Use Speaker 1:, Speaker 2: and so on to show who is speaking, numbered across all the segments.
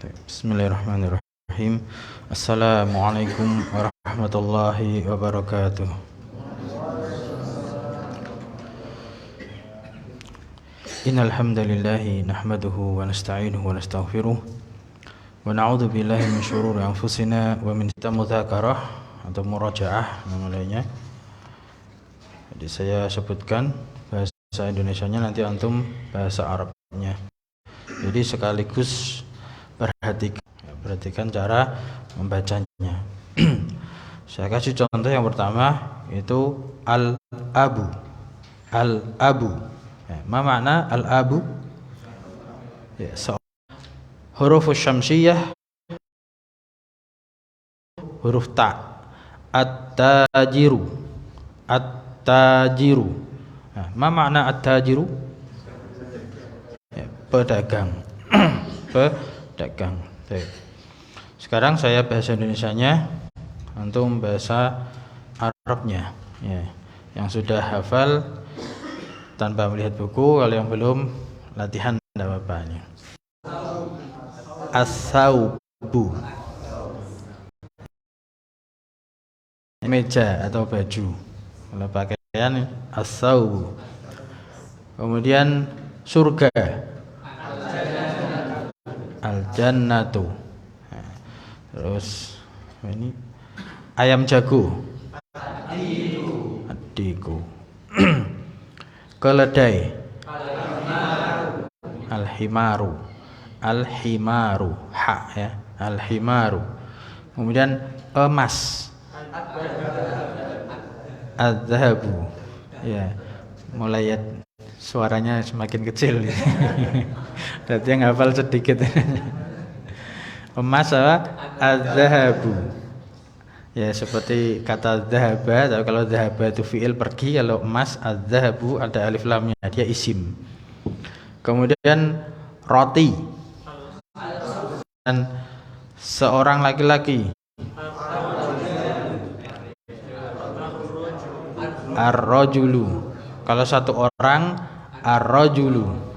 Speaker 1: Bismillahirrahmanirrahim. Assalamualaikum warahmatullahi wabarakatuh. Innal hamdalillahi nahmaduhu wa nasta'inuhu wa nastaghfiruh wa na'udzu billahi min syururi anfusina wa min mudzakarah atau murajaah namanya. Jadi saya sebutkan bahasa Indonesianya, nanti antum bahasa Arabnya. Jadi sekaligus perhatikan cara membacanya. Saya kasih contoh yang pertama, itu al-abu. Al-abu. Ya, ma makna al-abu? Ya, huruf syamsiyah, huruf ta. At-tajiru. At-tajiru. Nah, ma makna at-tajiru? Ya, pedagang. Pedagang. Baik. Sekarang saya bahasa Indonesianya, antum bahasa Arabnya. Ya, yang sudah hafal tanpa melihat buku, kalau yang belum latihan tidak apa-apa. As-saubu, meja atau baju. Kalau pakaian as-saubu. Kemudian surga, al-jannatu. Terus ini ayam jago, adiku. Keledai, al-himaru. Al-himaru, ha ya, al-himaru. Kemudian emas, az-zahabu. Ya, mulai suaranya semakin kecil. Berarti yang hafal sedikit. Emas apa? Az-zahabu. Ya, seperti kata zahaba, tapi kalau zahaba itu fi'il pergi, kalau emas az-zahabu ada alif lamnya, dia isim. Kemudian roti. Dan seorang laki-laki, ar-rajulu. Kalau satu orang, ar-rajulu.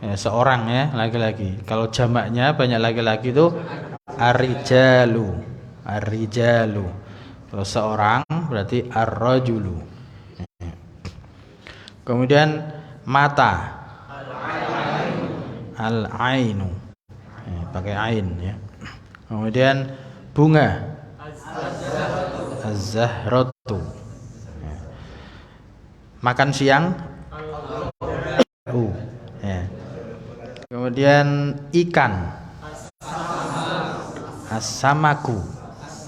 Speaker 1: Ya, seorang ya, laki-laki. Kalau jamaknya banyak laki-laki itu ar-rijalu. Ar-rijalu. Kalau seorang berarti ar-rajulu. Kemudian mata, al-ainu. Ya, pakai ain ya. Kemudian bunga, az-zahratu. Ya. Makan siang, ya. Kemudian ikan, as-samaku.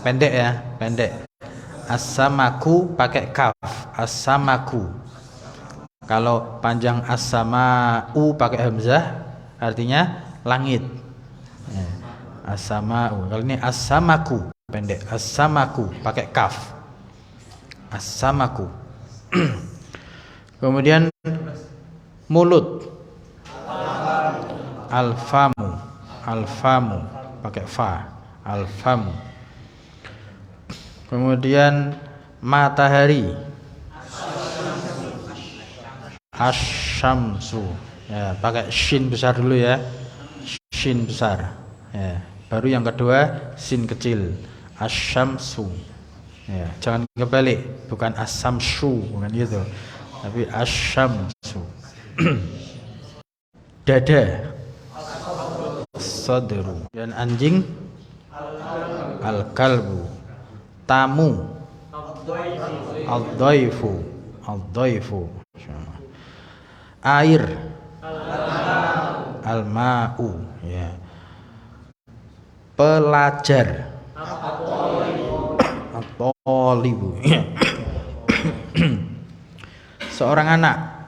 Speaker 1: Pendek ya, pendek. As-samaku pakai kaf, as-samaku. Kalau panjang as-sama'u pakai hamzah, artinya langit. Ya. As-sama'u. Kalau ini as-samaku, pendek. As-samaku pakai kaf. As-samaku. Kemudian mulut, al-famu. Al-famu pakai fa, al-famu. Kemudian matahari, asy-syamsu. Ya, pakai shin besar dulu ya. Shin besar. Ya, baru yang kedua sin kecil, asy-syamsu. Ya, jangan kebalik, bukan as-samsu, bukan gitu. Tapi asy-syamsu. Dada, sadru. Dan anjing, al-kalbu. Tamu, al-dhaifu. Al-dhaifu. Air, al-ma'u. Ya. Pelajar, at-thalibu. Seorang anak,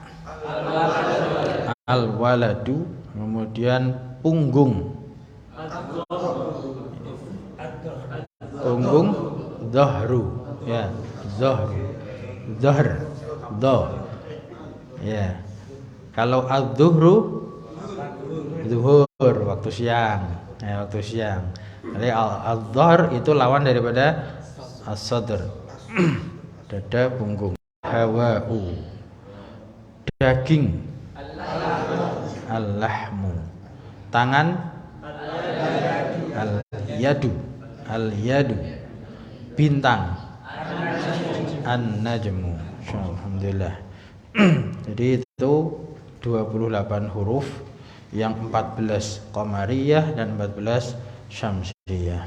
Speaker 1: al-waladu. Kemudian punggung, punggung, dhahru. Ya, dhahru. Dhahr, dha. Ya. Kalau adz-zuhru, zuhur, waktu siang. Ya, waktu siang. Jadi al-dhahr itu lawan daripada as-sadr. Dada, punggung. Hawa'u, daging, al-lahmu. Tangan, Al-yadu. Al-yadu. Bintang. An-najmu. Alhamdulillah. Jadi itu 28 huruf, yang 14 qamariyah dan 14 syamsiyah.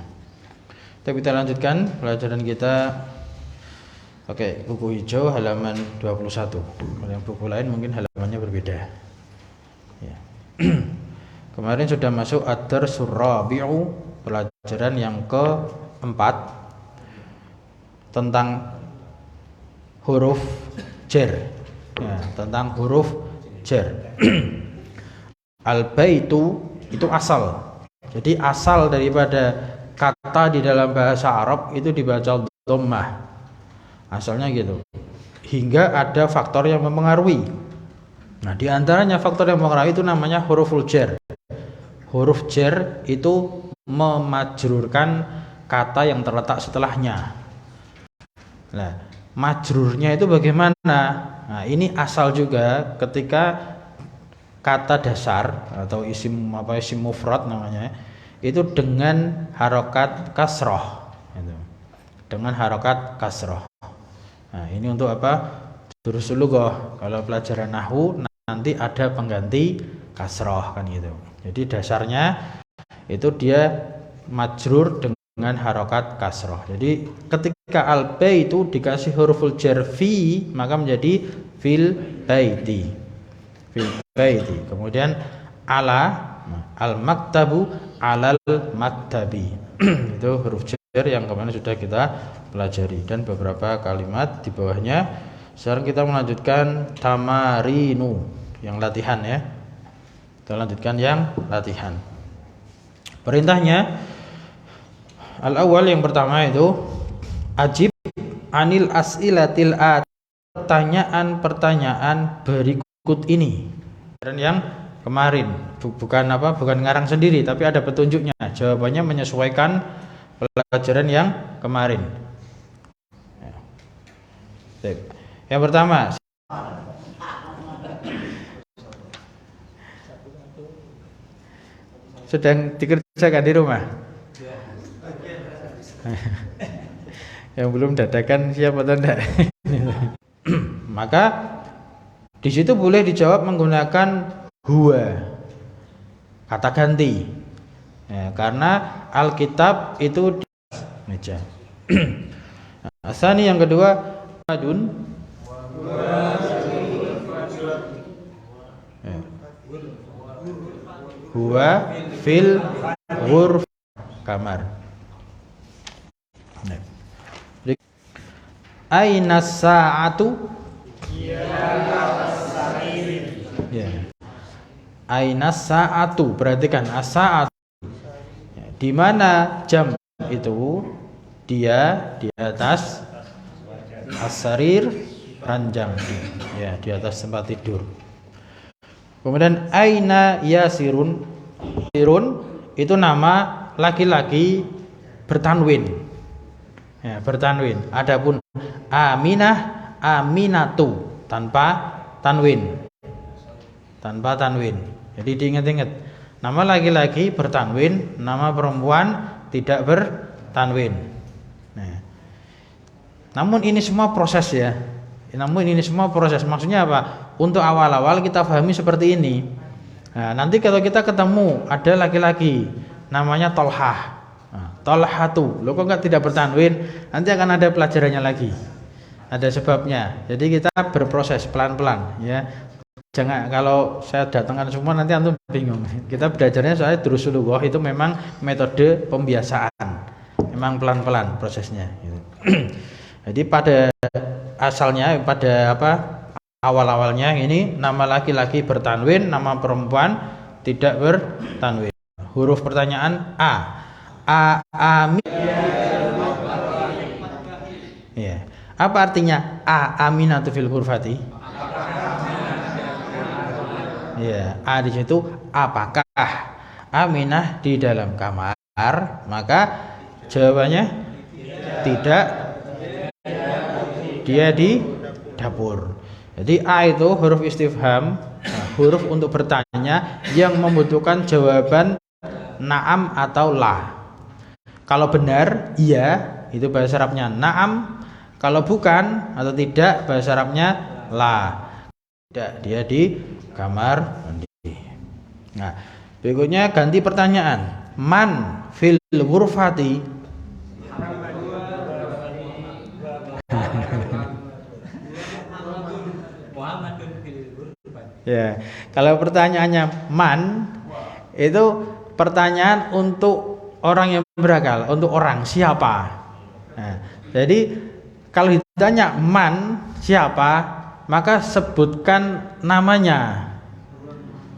Speaker 1: Kita lanjutkan pelajaran kita. Oke, buku hijau halaman 21. Kalau yang buku lain mungkin halamannya berbeda. Ya. Kemarin sudah masuk ad-darsul rabi'u, pelajaran yang keempat tentang huruf jar. Ya, tentang huruf jar. Al-baitu itu asal. Jadi asal daripada kata di dalam bahasa Arab itu dibaca dhammah. Asalnya gitu. Hingga ada faktor yang mempengaruhi. Nah, di antaranya faktor yang mempengaruhi itu namanya huruful jar. Huruf jar itu memajrurkan kata yang terletak setelahnya. Nah, majrurnya itu bagaimana? Nah, ini asal juga ketika kata dasar atau isim mufrad namanya itu dengan harokat kasroh, dengan harokat kasroh. Nah, ini untuk apa? Durusul lughah. Kalau pelajaran nahwu nanti ada pengganti kasroh kan gitu. Jadi dasarnya itu dia majrur dengan harokat kasroh. Jadi ketika al-bai itu dikasih huruful jar fi, maka menjadi fil baiti. Fil baiti. Kemudian ala al-maktabu alal maktabi. Itu huruf jar yang kemarin sudah kita pelajari dan beberapa kalimat di bawahnya. Sekarang kita melanjutkan tamarinu yang latihan ya. Kita lanjutkan yang latihan. Perintahnya al-awwal, yang pertama itu ajib anil as'ilatil pertanyaan berikut ini. Dan yang kemarin bukan ngarang sendiri tapi ada petunjuknya. Jawabannya menyesuaikan pelajaran yang kemarin. Yang pertama, sedang dikerjakan di rumah. Yang belum dadakan siap atau enggak? Maka di situ boleh dijawab menggunakan huwa, kata ganti. Ya, karena Alkitab itu di meja. Asani yang kedua, adun. Huwa fil ghurf kamar. Aina sa'atu? Ya. Aina sa'atu, perhatikan as-sa'atu. Di mana jam itu? Dia di atas as-sarir, ranjang. Ya, di atas tempat tidur. Kemudian aina yasirun. Yasirun itu nama laki-laki bertanwin. Ya, bertanwin. Adapun Aminah, Aminatu tanpa tanwin. Tanpa tanwin. Jadi diingat-ingat. Nama laki-laki bertanwin, nama perempuan tidak bertanwin. Nah. Namun ini semua proses ya. Maksudnya apa? Untuk awal-awal kita pahami seperti ini. Nah, nanti kalau kita ketemu ada laki-laki namanya Tolhah. Tolhatu, lo kok enggak tidak bertanwin? Nanti akan ada pelajarannya lagi. Ada sebabnya. Jadi kita berproses pelan-pelan ya. Jangan kalau saya datangkan semua nanti antum bingung. Kita belajarnya soalnya durusul lughah itu memang metode pembiasaan. Memang pelan-pelan prosesnya gitu. Jadi pada asalnya awal-awalnya ini nama laki-laki bertanwin, nama perempuan tidak bertanwin. Huruf pertanyaan a. Amin. Ya. Apa artinya aminatu fil ghurfati? Ya, a di situ apakah Aminah di dalam kamar? Maka jawabannya tidak. Dia di dapur. Jadi a itu huruf istifham, huruf untuk bertanya yang membutuhkan jawaban na'am atau la. Kalau benar, iya, itu bahasa Arabnya na'am. Kalau bukan atau tidak, bahasa Arabnya la. Tidak, dia di kamar mandi. Nah, berikutnya ganti pertanyaan. Man fil ghurfati? Ya, kalau pertanyaannya man itu pertanyaan untuk orang yang berakal, untuk orang siapa. Nah, jadi kalau ditanya man siapa, maka sebutkan namanya.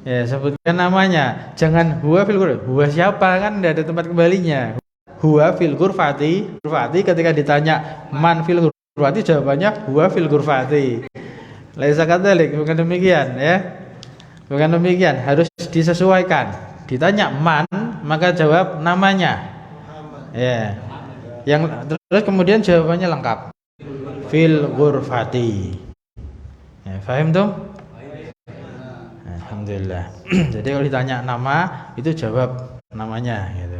Speaker 1: Ya, sebutkan namanya. Jangan huwa fil ghurfati. Huwa siapa, kan tidak ada tempat kembalinya. Huwa fil ghurfati. Ghurfati ketika ditanya man fil ghurfati, jawabannya huwa fil ghurfati. Laisa kadzalik, bukan demikian ya. Bukan demikian, harus disesuaikan. Ditanya man, maka jawab namanya. Ya. Yang terus kemudian jawabannya lengkap. Fil ghurfati. Ya, paham tuh? Alhamdulillah. Jadi kalau ditanya nama, itu jawab namanya gitu.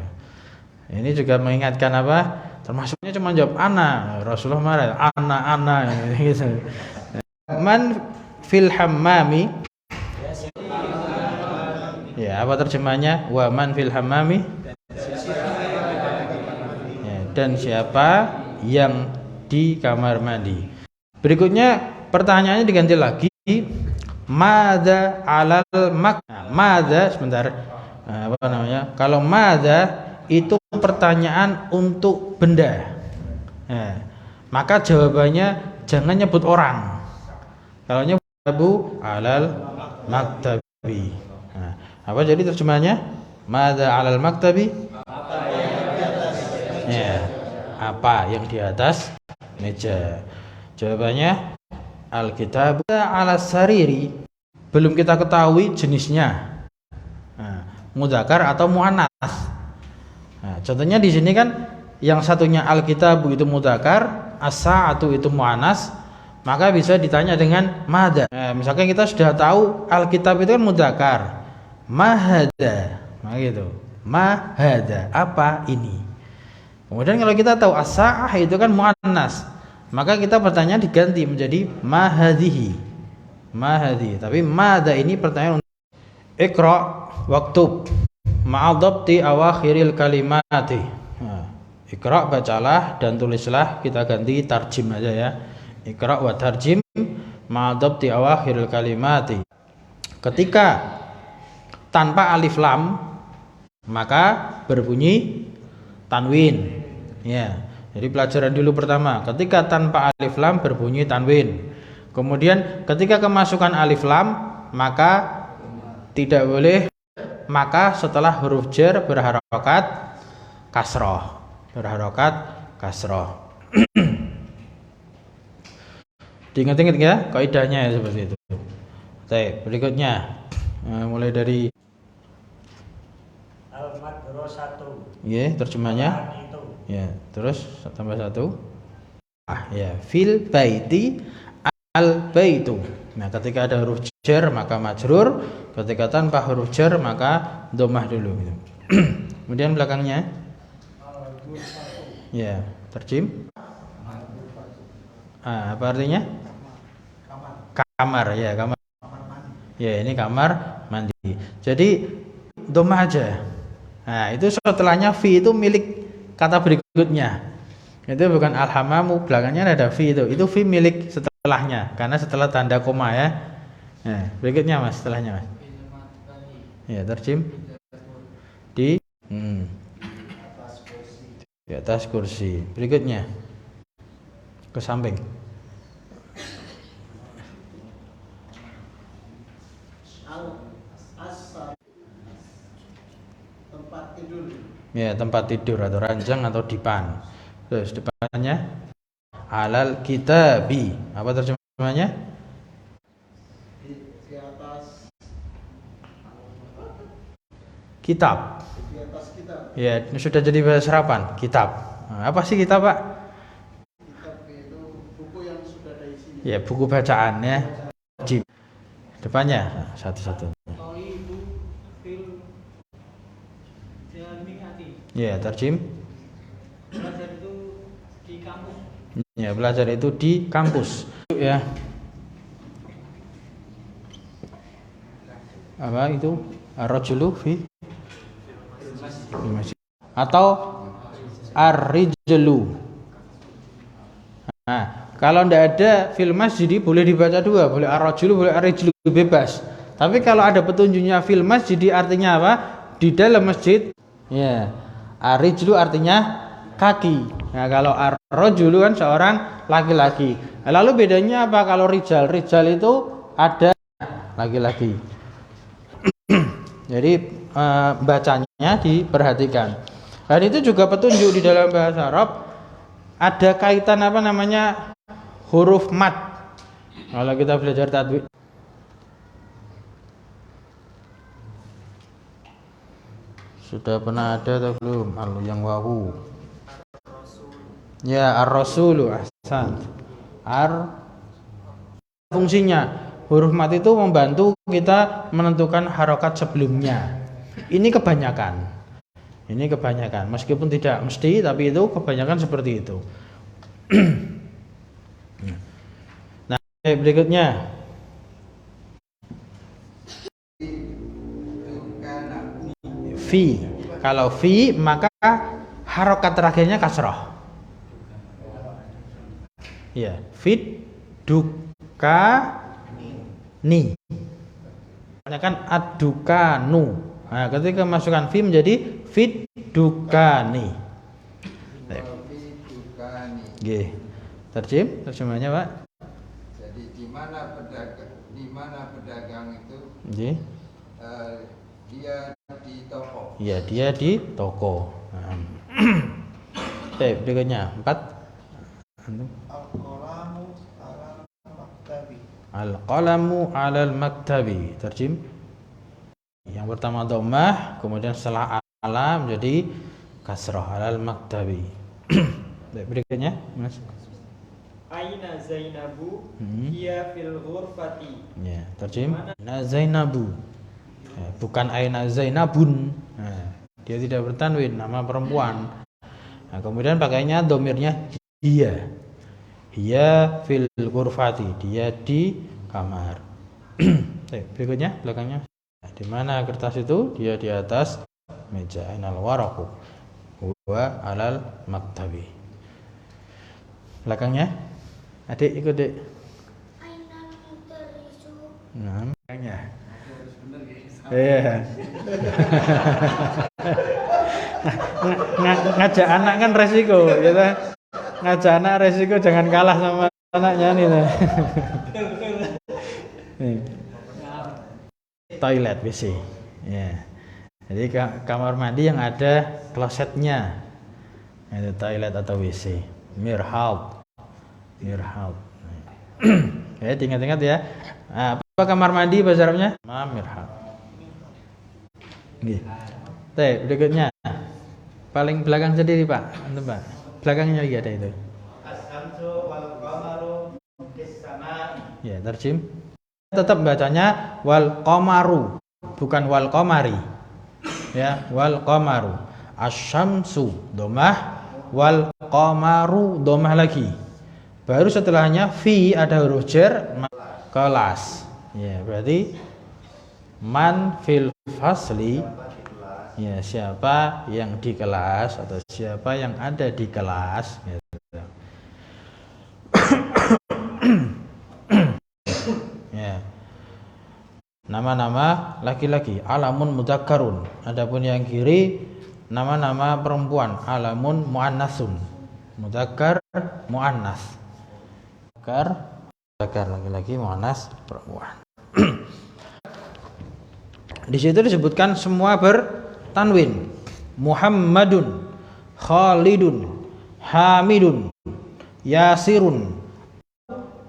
Speaker 1: Ini juga mengingatkan apa? Termasuknya cuma jawab ana. Rasulullah marah, ana gitu. Man fil hammami? Ya, apa terjemahnya? Wa man fil hammami? Ya, dan siapa yang di kamar mandi? Berikutnya pertanyaannya diganti lagi. Madza alal madza, sebentar. Apa namanya? Kalau madza itu pertanyaan untuk benda. Ya, maka jawabannya jangan nyebut orang. Kalau nyebut alal maktabi. Nah, apa jadi terjemahnya? Madza alal maktabi? Ya, apa yang di atas meja? Jawabannya Alkitab ala sariri. Belum kita ketahui jenisnya. Nah, mudzakkar atau muannas. Nah, contohnya di sini kan yang satunya Alkitab itu mudzakkar, as-sa'atu itu muannas, maka bisa ditanya dengan madza. Nah, misalkan kita sudah tahu Alkitab itu kan mudzakkar. Mahada. Nah gitu. Mahada, apa ini? Kemudian kalau kita tahu as-sa'ah itu kan muannas, maka kita pertanyaan diganti menjadi mahadhihi. Mahadhi. Tapi madza ini pertanyaan untuk Iqra waktub ma'adhabti awakhiril kalimati. Nah, Iqra bacalah dan tulislah, kita ganti tarjim aja ya. Iqra wa tarjim ma'adhabti awakhiril kalimati. Ketika tanpa alif lam maka berbunyi tanwin. Ya. Jadi pelajaran dulu pertama, ketika tanpa alif lam berbunyi tanwin. Kemudian ketika kemasukan alif lam maka tidak boleh, maka setelah huruf jar berharokat kasroh. Berharokat kasroh. Diingat-ingat ya kaidahnya ya, seperti itu. Baik, berikutnya mulai dari al-madrasatu. Ya, terjemahnya. Ya, terus tambah satu. Ya, fil baiti al baitu. Nah, ketika ada huruf jar maka majrur, ketika tanpa huruf jar maka dhammah dulu gitu. Kemudian belakangnya ya, terjem. Apa artinya? Kamar ya, kamar. Ya, ini kamar mandi. Jadi dhammah aja. Nah, itu setelahnya fi itu milik kata berikutnya. Itu bukan al-hamamu, belakangnya ada fi itu. Itu fi milik setelahnya karena setelah tanda koma ya. Nah, berikutnya Mas, setelahnya Mas. Ya, terjem di di atas kursi. Berikutnya ke samping. Tempat tidur. Ya, tempat tidur atau ranjang atau dipan. Terus depannya alal kitabi. Apa terjemahannya? Di atas kitab. Di atas kitab. Ya, ini sudah jadi bahasa serapan, kitab. Nah, apa sih kitab, Pak? Kitab itu buku yang sudah ada isinya. Ya, buku bacaan ya. Depannya satu-satu. Ya, terjem Ya, belajar itu di kampus. Ya. Apa itu? Ar-rajulu fi masjid. Atau ar-rijlu. Nah, kalau tidak ada fil masjid boleh dibaca dua, boleh ar-rajulu, boleh ar-rijlu, bebas. Tapi kalau ada petunjuknya fil masjid artinya apa? Di dalam masjid. Ya. Ar-rijlu artinya kaki. Nah, kalau ar-rajulu kan seorang laki-laki. Lalu bedanya apa kalau rijal? Rijal itu ada laki-laki. Jadi bacanya diperhatikan. Dan itu juga petunjuk di dalam bahasa Arab. Ada kaitan apa namanya huruf mat. Kalau kita belajar tajwid. Sudah pernah ada atau belum? Yang wawu. Ya, ar-rasulu ahsan. Fungsinya huruf mat itu membantu kita menentukan harokat sebelumnya. Ini kebanyakan. Meskipun tidak mesti, tapi itu kebanyakan seperti itu. Nah, berikutnya. Fi. Kalau fi maka harokat terakhirnya kasroh. Ya, fit duka ni. Kan adukanu. Nah, ketika masukkan fi menjadi fit dukani. Nggih. Terjemahnya, Pak.
Speaker 2: Jadi di mana pedagang itu?
Speaker 1: Nggih.
Speaker 2: Dia di toko.
Speaker 1: Iya, dia di toko. Berikutnya 4. Al-qalamu 'alal maktabi. Terjem. Yang pertama dhammah, kemudian setelah ala menjadi kasrah 'alal maktabi. Berikutnya, Mas.
Speaker 3: Aina Zainabu hiya fil ghurfati.
Speaker 1: Ya, terjem. Aina Zainabu. Ya, bukan aina Zainabun. Nah, dia tidak bertanwin, nama perempuan. Nah, kemudian pakainya domirnya dia. Dia fil ghurfati, dia di kamar. Berikutnya belakangnya. Nah, di mana kertas itu? Dia di atas meja. Ainal waraqu huwa alal maktabi. Belakangnya. Adik ikut, Dik.
Speaker 4: Ainal mudarisu.
Speaker 1: Nah, belakangnya. Iya. Ngajak anak kan resiko, gitu. Ngajak anak resiko, jangan kalah sama anaknya nih. Toilet WC. Ya. Jadi kamar mandi yang ada klosetnya. Itu toilet atau WC. Mirhab. Ya, ingat-ingat ya. Nah, apa kamar mandi bahasa Arabnya? Mirhab. Nggih. Berikutnya. Paling belakang sendiri, Pak. Antum, Pak. Belakangnya lagi ada itu.
Speaker 3: As-samsu wal qamaru fis samai.
Speaker 1: Ya, terjem. Tetap bacanya wal qamaru, bukan wal qamari. Ya, wal qamaru. Asy-syamsu dhammah, wal qamaru dhammah lagi. Baru setelahnya fi ada huruf jar kelas. Ya, berarti man fil fasli. Ya, siapa yang di kelas atau siapa yang ada di kelas, gitu. Ya. Nama-nama laki-laki, alamun mudzakkarun. Adapun yang kiri nama-nama perempuan, alamun muannasun. Mudzakkar, muannas. Mudzakkar laki-laki, muannas perempuan. Di situ disebutkan semua bertanwin. Muhammadun, Khalidun, Hamidun, Yasirun,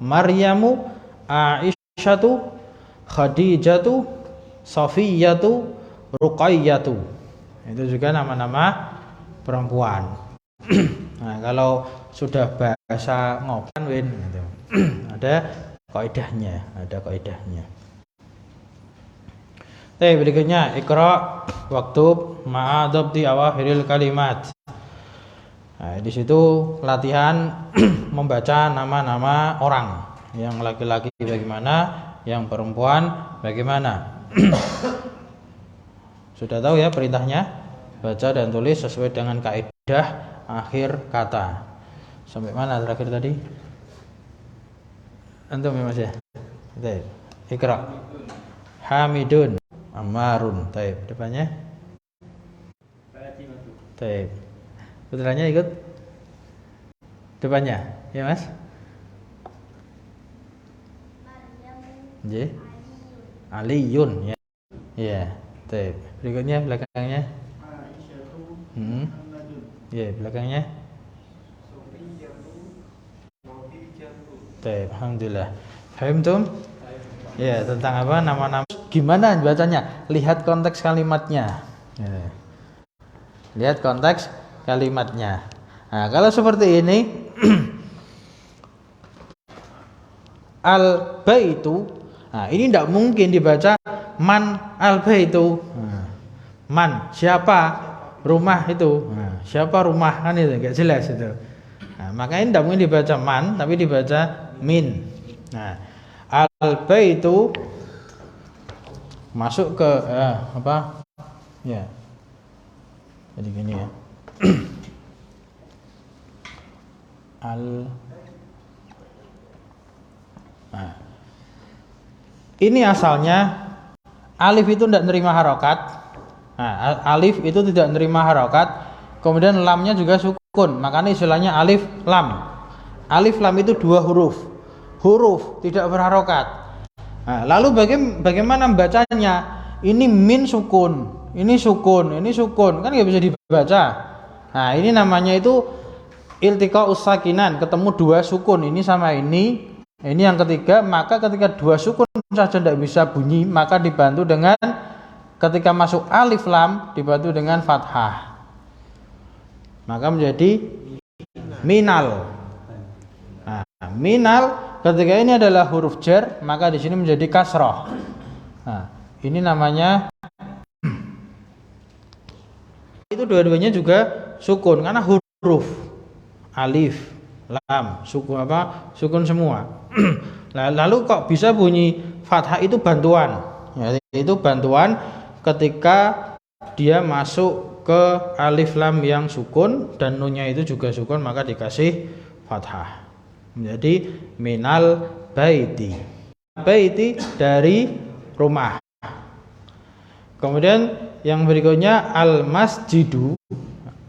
Speaker 1: Maryamu, Aisyatu, Khadijatu, Safiyatu, Ruqayyatu. Itu juga nama-nama perempuan. Nah, kalau sudah bahasa ngopan gitu. ada kaidahnya. Berikutnya Iqra waktub ma'adab di awakhiril kalimat. Nah, di situ latihan membaca nama-nama orang. Yang laki-laki bagaimana, yang perempuan bagaimana. Sudah tahu ya perintahnya? Baca dan tulis sesuai dengan kaidah akhir kata. Sampai mana terakhir tadi? Antum ya Mas ya? Baik. Iqra. Hamidun, Ammarun. Baik, depannya? Baik. Putranya ikut? Depannya, ya Mas? J. Aliyun ya. Iya, baik. Berikutnya belakangnya? Ya, belakangnya? Baik, alhamdulillah. Fahimtum? Ya, tentang apa nama-nama. Gimana bacanya? Lihat konteks kalimatnya. Ya. Lihat konteks kalimatnya. Nah, kalau seperti ini al-baitu, nah ini tidak mungkin dibaca man al-baitu. Nah, man siapa rumah itu. Nah, siapa rumah kan itu enggak jelas itu. Nah, makanya tidak mungkin dibaca man tapi dibaca min. Nah, al-baitu masuk ke apa? Ya. Jadi gini ya. Nah, ini asalnya alif itu tidak nerima harokat. Nah, alif itu tidak nerima harokat. Kemudian lamnya juga sukun. Makanya istilahnya alif lam. Alif lam itu dua huruf. Huruf tidak berharokat. Nah, lalu bagaimana membacanya? Ini min sukun, ini sukun, ini sukun. Kan nggak bisa dibaca. Nah, ini namanya itu iltiqa usakinan, ketemu dua sukun, ini sama ini yang ketiga. Maka ketika dua sukun saja tidak bisa bunyi, maka dibantu dengan ketika masuk alif lam dibantu dengan fathah, maka menjadi minal. Nah, minal ketika ini adalah huruf jar, maka di sini menjadi kasroh. Nah, ini namanya itu dua-duanya juga sukun karena huruf alif lam sukun apa sukun semua. Lalu kok bisa bunyi fathah? Itu bantuan ya, itu bantuan ketika dia masuk ke alif lam yang sukun dan nunnya itu juga sukun, maka dikasih fathah menjadi minal baiti. Baiti dari rumah. Kemudian yang berikutnya al masjidu,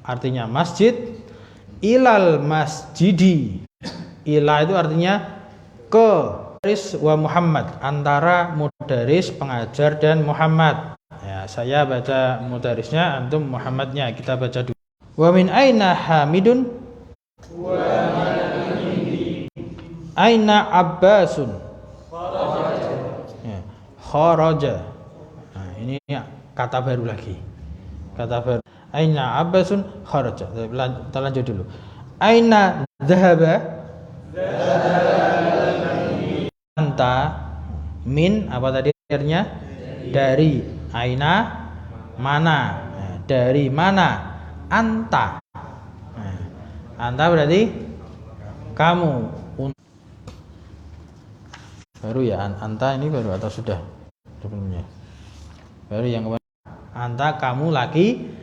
Speaker 1: artinya masjid. Ilal masjidi, ila itu artinya ke. Mudaris wa Muhammad, antara mudaris pengajar dan Muhammad. Ya, saya baca mudarisnya, antum Muhammadnya, kita baca dulu. Wa min aina hamidun? Aina abbasun? Ya, kharaja. Nah, ini kata baru lagi. Kata baru. Aina abbasun kharaja. Kita lanjut dulu. Aina dhahaba? Anta. Min apa tadi akhirnya? Dari. Aina mana? Nah, dari mana? Anta. Nah, anta berarti kamu. Baru ya, anta ini baru atau sudah sebelumnya? Baru yang kemarin. Anta kamu laki.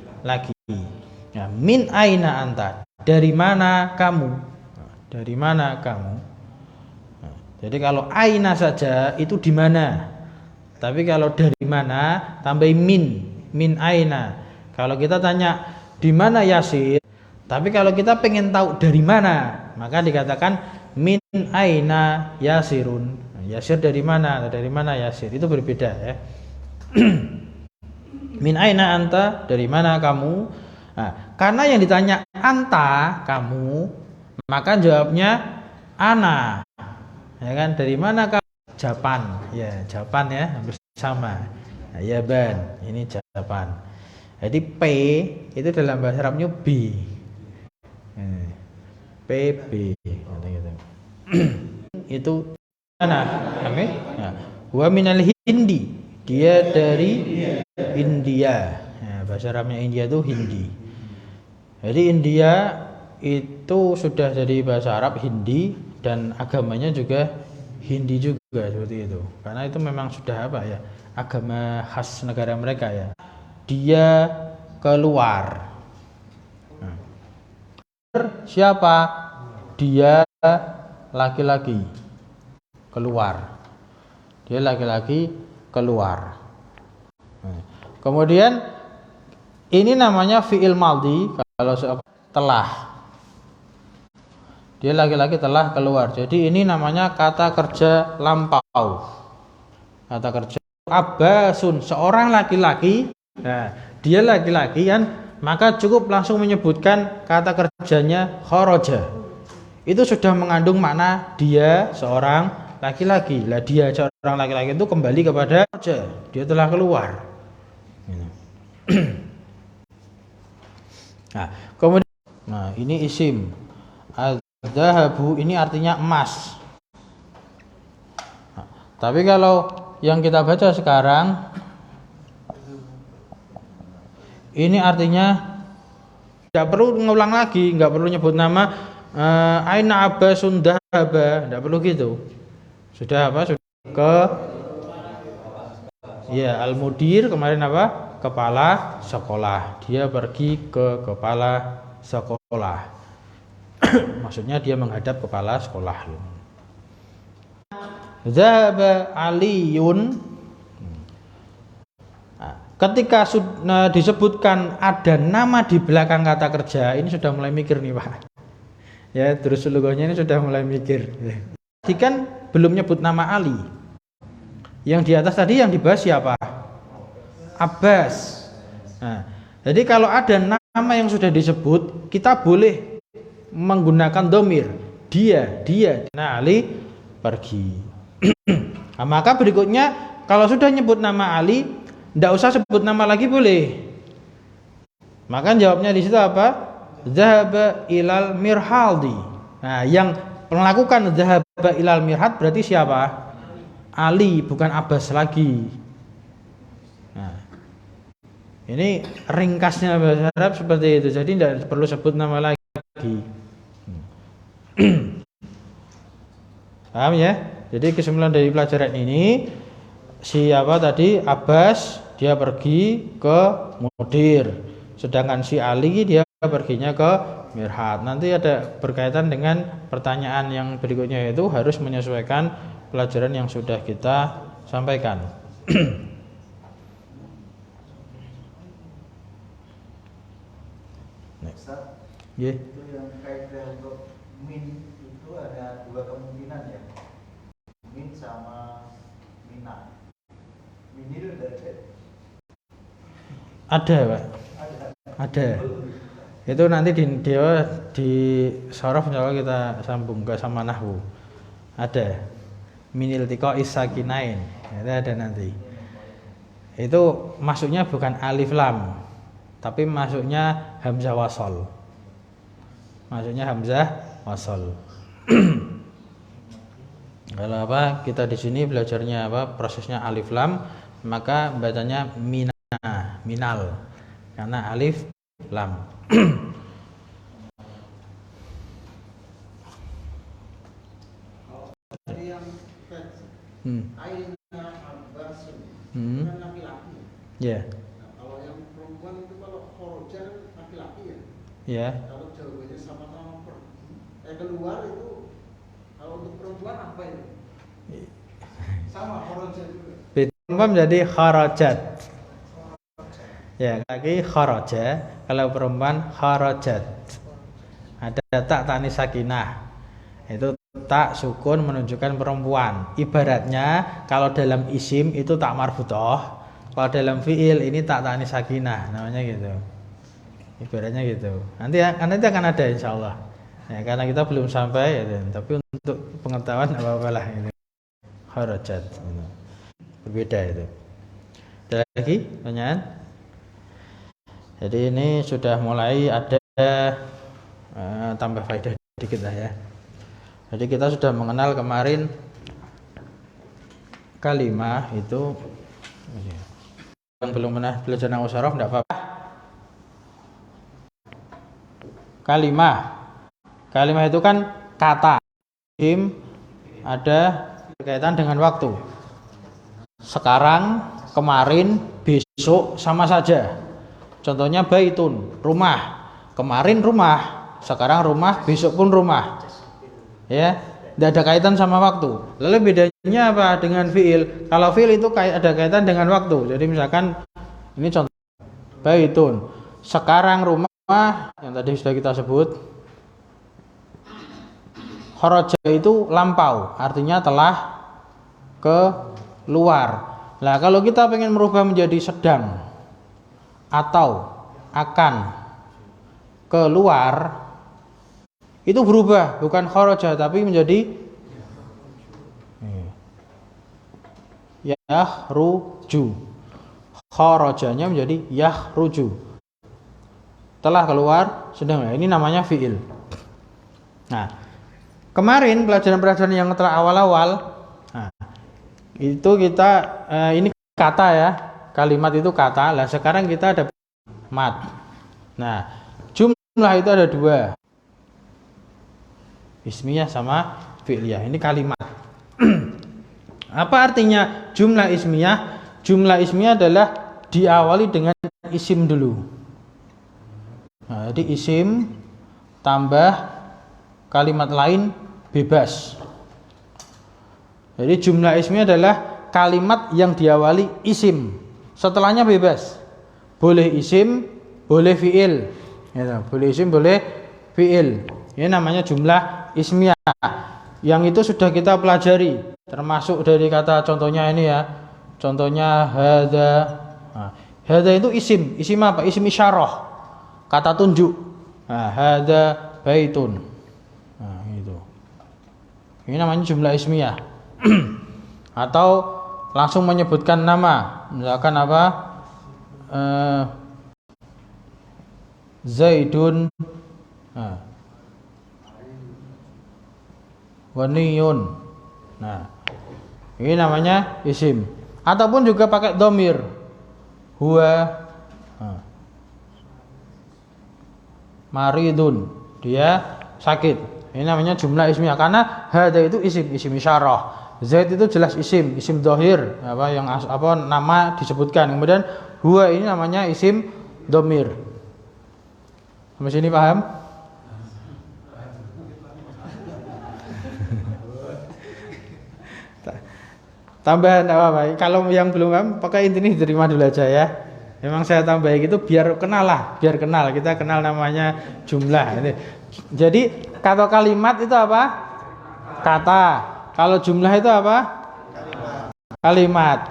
Speaker 1: Ya, min aina anta, dari mana kamu? Dari mana kamu? Nah, jadi kalau aina saja itu di mana. Tapi kalau dari mana tambahin min aina. Kalau kita tanya di mana Yasir, tapi kalau kita pengen tahu dari mana, maka dikatakan min aina Yasirun. Nah, Yasir dari mana? Dari mana Yasir? Itu berbeda ya. Min aina anta, dari mana kamu? Nah, karena yang ditanya anta, kamu, maka jawabnya ana. Ya kan? Dari mana kamu? Japan. Ya, Japan ya, hampir sama. Nah, Yaban, ini Japan. Jadi P itu dalam bahasa Arabnya B. PB gitu. Itu mana? Amin. Nah, wa minal Hindi. Dia dari India. Nah, bahasa Arabnya India itu Hindi. Jadi India itu sudah jadi bahasa Arab Hindi dan agamanya juga Hindi juga seperti itu. Karena itu memang sudah apa ya, agama khas negara mereka ya. Dia keluar. Nah. Siapa? Dia laki-laki keluar. Dia laki-laki keluar. Nah. Kemudian ini namanya fi'il madhi kalau telah. Dia laki-laki telah keluar. Jadi ini namanya kata kerja lampau. Kata kerja Abbasun, seorang laki-laki. Nah, dia laki-laki kan, maka cukup langsung menyebutkan kata kerjanya kharaja. Itu sudah mengandung makna dia seorang laki-laki. Lah dia seorang laki-laki itu kembali kepada kharaja. Dia telah keluar. Nah, kemudian ini isim. Az-zahabu ini artinya emas. Nah, tapi kalau yang kita baca sekarang ini artinya tidak perlu ngulang lagi, nggak perlu nyebut nama aina abbasun dhahaba, tidak perlu gitu. Sudah apa? Sudah ke ya al-mudir kemarin apa? Kepala sekolah. Dia pergi ke kepala sekolah. Maksudnya dia menghadap kepala sekolah. Zahaba Aliyun. Ketika disebutkan ada nama di belakang kata kerja, ini sudah mulai mikir nih Pak. Ya, terus logonya ini sudah mulai mikir. Tadi kan belum nyebut nama Ali. Yang di atas tadi yang dibahas siapa? Abbas. Nah, jadi kalau ada nama yang sudah disebut, kita boleh menggunakan domir. Dia. Nah, Ali pergi. Nah, maka berikutnya kalau sudah nyebut nama Ali, tidak usah sebut nama lagi boleh. Maka jawabnya di situ apa? Zahaba ilal mirhaldi. Nah, yang melakukan zahaba ilal mirhad berarti siapa? Ali, bukan Abbas lagi. Nah, ini ringkasnya bahasa Arab seperti itu. Jadi tidak perlu sebut nama lagi. Paham ya? Jadi kesimpulan dari pelajaran ini, siapa tadi? Abbas, dia pergi ke mudir. Sedangkan si Ali dia perginya ke mirhad. Nanti ada berkaitan dengan pertanyaan yang berikutnya, itu harus menyesuaikan pelajaran yang sudah kita sampaikan.
Speaker 5: Ustaz,
Speaker 1: Yeah.
Speaker 5: itu yang kaidah untuk min itu ada dua kemungkinan ya, min sama mina. Min itu
Speaker 1: Ada Pak, ada. Itu nanti di sorof insya Allah kita sambung ke sama nahwu. Ada minil tiko isakinain, itu ada nanti. Itu masuknya bukan alif lam, tapi masuknya hamzah wasol. Masuknya hamzah wasol. Kalau apa kita di sini belajarnya apa prosesnya alif lam, maka bacanya minal karena alif lam.
Speaker 2: Aina Abbasun
Speaker 1: Hmm.
Speaker 2: kan laki-laki.
Speaker 1: Ya.
Speaker 2: Nah, kalau yang perempuan itu kalau khoroja laki-laki ya.
Speaker 1: Ya.
Speaker 2: Kalau jawabannya sama-sama keluar itu kalau untuk perempuan apa itu? Sama khoroja juga.
Speaker 1: Perempuan menjadi kharajat. Ya, lagi kharaja, kalau perempuan kharajat. Ada tak tanis sakinah. Itu tak sukun menunjukkan perempuan. Ibaratnya kalau dalam isim itu tak marfutoh, kalau dalam fiil ini tak tanis sakinah, namanya gitu. Ibaratnya gitu. Nanti akan ada insyaallah. Ya, karena kita belum sampai ya, tapi untuk pengetahuan apa-apa lah ini. Kharajat. Gitu. Berbeda itu. Ada lagi pertanyaan? Jadi ini sudah mulai ada tambah faedah dikit lah ya. Jadi kita sudah mengenal kemarin kalimah itu. Yang belum pernah belajar nahwu sharaf enggak apa-apa. Kalimah Kalimah itu kan kata. Isim ada berkaitan dengan waktu. Sekarang, kemarin, besok sama saja. Contohnya baitun, rumah. Kemarin rumah, sekarang rumah, besok pun rumah. Ya, tidak ada kaitan sama waktu. Lalu bedanya apa dengan fiil? Kalau fiil itu ada kaitan dengan waktu. Jadi misalkan ini contoh baitun, sekarang rumah yang tadi sudah kita sebut. Kharaja itu lampau, artinya telah keluar. Nah, kalau kita pengen merubah menjadi sedang atau akan keluar, itu berubah, bukan kharaja tapi menjadi yahruju. Kharajanya menjadi yahruju, telah keluar sedang. Nah, ini namanya fiil. Nah, kemarin pelajaran-pelajaran yang telah awal-awal, nah, itu kita ini kata ya, kalimat itu kata. Lah sekarang kita ada mat. Nah, jumlah itu ada dua, ismiyah sama fi'liyah. Ini kalimat. Apa artinya jumlah ismiyah? Jumlah ismiyah adalah diawali dengan isim dulu. Nah, jadi isim tambah kalimat lain bebas. Jadi jumlah ismiyah adalah kalimat yang diawali isim, setelahnya bebas. Boleh isim, boleh fiil. Ya, boleh isim, boleh fiil. Ini namanya jumlah ismiyah. Yang itu sudah kita pelajari, termasuk dari kata contohnya ini ya. Contohnya hadza. Nah, hadza itu isim. Isim apa? Isim isyarah. Kata tunjuk. Nah, hadza baitun. Nah, itu. Ini namanya jumlah ismiyah. Atau langsung menyebutkan nama. Misalkan apa? Zaidun. Nah. Waniyun. Nah, ini namanya isim. Ataupun juga pakai dhamir. Huwa maridun. Dia sakit. Ini namanya jumlah ismiyah karena hadza itu isim isyarah. Zaid itu jelas isim dhahir, apa yang nama disebutkan. Kemudian huwa ini namanya isim dhamir. Sampai sini paham? Tambahan apa? Kalau yang belum paham, pakai intinya diterima dulu aja ya. Memang saya tambah gitu biar kenal lah, biar kenal. Kita kenal namanya jumlah. Jadi kata kalimat itu apa? Kata. Kalau jumlah itu apa? Kalimat.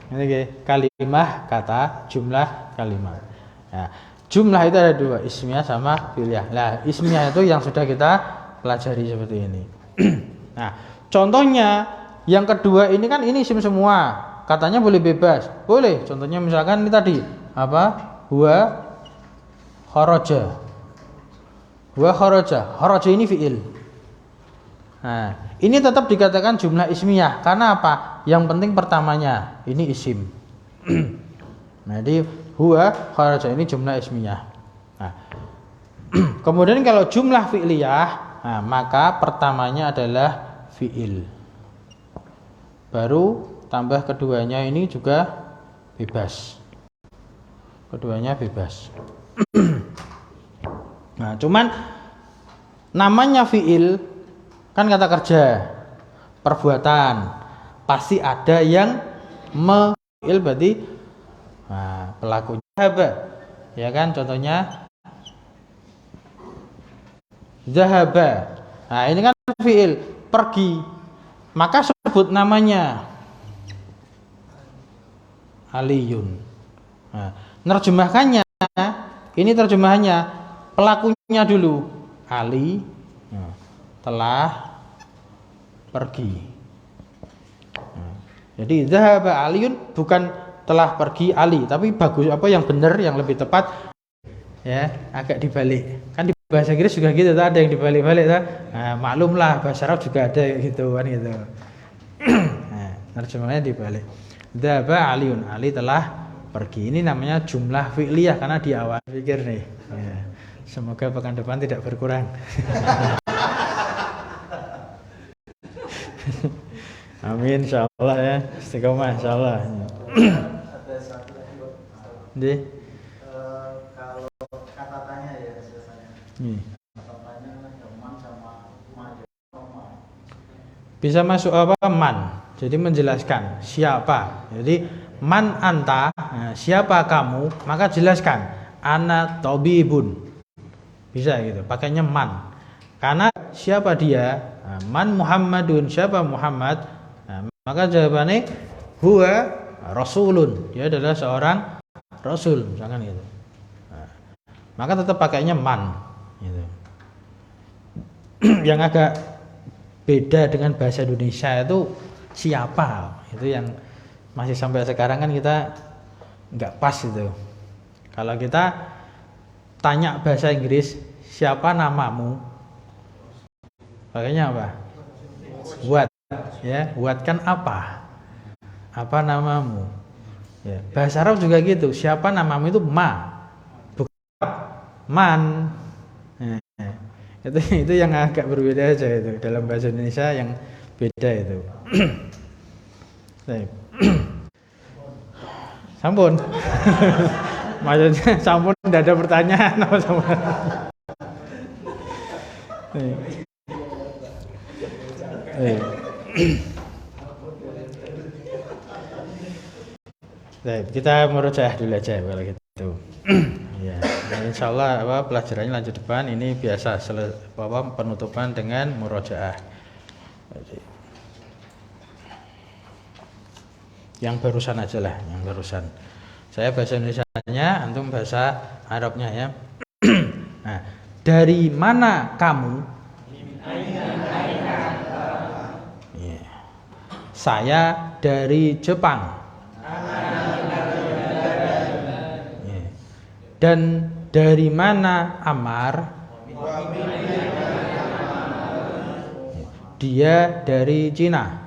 Speaker 1: Ini kalimah kata, jumlah kalimat. Nah, jumlah itu ada dua, ismiyah sama fi'liyah. Nah, ismiyah itu yang sudah kita pelajari seperti ini. Nah, contohnya yang kedua ini kan ini isim semua, katanya boleh bebas, boleh. Contohnya misalkan ini tadi apa? Huwa kharaja. Huwa kharaja. Kharaja ini fiil. Nah, ini tetap dikatakan jumlah ismiyah karena apa? Yang penting pertamanya ini isim. Nah, jadi huwa kharaja ini jumlah ismiyah. Nah, kemudian kalau jumlah fi'liyah, nah, maka pertamanya adalah fiil. Baru tambah keduanya ini juga bebas. Keduanya bebas. Nah, cuman namanya fiil kan kata kerja, perbuatan. Pasti ada yang fiil berarti nah, pelakunya zahaba. Ya kan contohnya zahaba. Nah, ini kan fiil pergi. Maka sebut namanya Aliyun. Nah, nerjemahkannya, ini terjemahannya pelakunya dulu Ali telah pergi. Nah, jadi zahaba Aliyun bukan telah pergi Ali, tapi bagus apa yang benar, yang lebih tepat ya agak dibalik. Kan di bahasa Inggris juga gitu, ada yang dibalik-balik. Nah, maklumlah bahasa Arab juga ada gitu kan gitu. Nah, terjemahnya dibalik. Dzaba Aliun, Ali telah pergi. Ini namanya jumlah fi'liyah karena di awal pikir nih. Ya. Semoga pekan depan tidak berkurang. Amin insyaallah ya. Istiqomah insyaallah.
Speaker 5: Ada satu lagi Pak.
Speaker 1: Nggih.
Speaker 5: Kalau kata tanya ya biasanya. Kata tanya kan man sama ma.
Speaker 1: Bisa masuk apa? Man. Jadi menjelaskan siapa. Jadi man anta, nah, siapa kamu, maka jelaskan ana tabibun. Bisa gitu, pakainya man. Karena siapa dia? Nah, man Muhammadun, siapa Muhammad? Nah, maka jawabannya huwa rasulun. Dia adalah seorang rasul, misalkan gitu. Nah, maka tetap pakainya man gitu. Yang agak beda dengan bahasa Indonesia itu siapa, itu yang masih sampai sekarang kan kita nggak pas itu. Kalau kita tanya bahasa Inggris, siapa namamu, pakainya apa? What, ya, what kan apa namamu, ya. Bahasa Arab juga gitu, siapa namamu itu ma, bukan man. Itu yang agak berbeda aja itu dalam bahasa Indonesia yang beda itu. Sampun. Maksudnya sampun tidak ada pertanyaan apa sama. Kita merujaah dulu aja kalau gitu. Ya, dan insyaallah pelajarannya lanjut depan. Ini biasa penutupan dengan murojaah. Yang barusan aja lah, yang barusan. Saya bahasa Indonesianya, antum bahasa Arabnya ya. Nah, dari mana kamu? Yeah. Saya dari Jepang. Yeah. Dan dari mana Ammar? Dia dari Cina.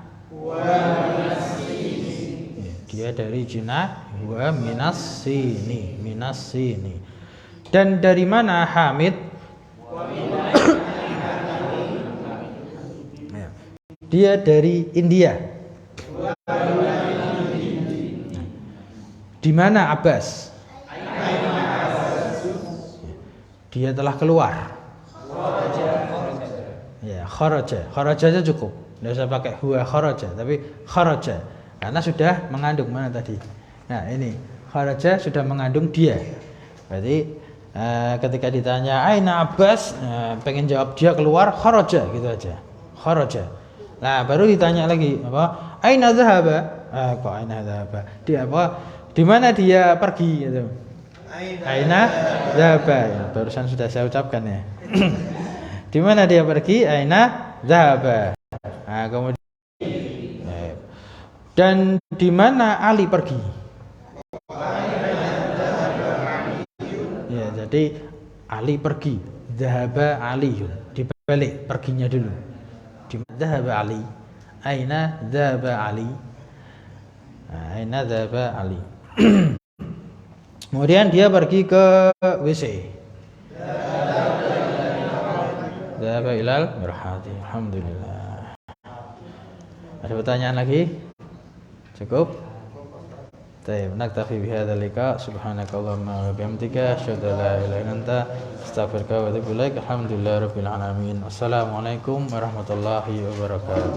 Speaker 1: Dia dari Cina, wa minas sini. Dan dari mana Hamid? Dia dari India. Di mana Abbas? Dia telah keluar. Ya, kharaja. Kharaja aja cukup. Tidak usah pakai huwa kharaja, tapi kharaja. Karena sudah mengandung mana tadi. Nah ini kharaja sudah mengandung dia. Berarti ketika ditanya Aina Abbas, pengen jawab dia keluar, kharaja gitu aja. Kharaja. Nah baru ditanya lagi apa? Aina dhahaba? Kok aina dhahaba? Dia apa? Di mana dia pergi gitu. Aina dhahaba. Ya, barusan sudah saya ucapkan ya. Di mana dia pergi? Aina dhahaba. Nah kemudian dan di mana Ali pergi? Ya, jadi Ali pergi. Dhahaba Aliyun. Dibalik perginya dulu. Di mana dhahaba Ali? Aina dhahaba Ali? Aina dhahaba Ali? Kemudian dia pergi ke WC. Dhahaba ilal mirhati. Alhamdulillah. Ada pertanyaan lagi? Cukup? Baik, naktafi bihadzal liqa. Subhanakallahumma wa bihamdika asyhadu an la ilaha illa anta astaghfiruka wa atubu ilaik. Alhamdulillahirabbil alamin. Wassalamualaikum warahmatullahi wabarakatuh.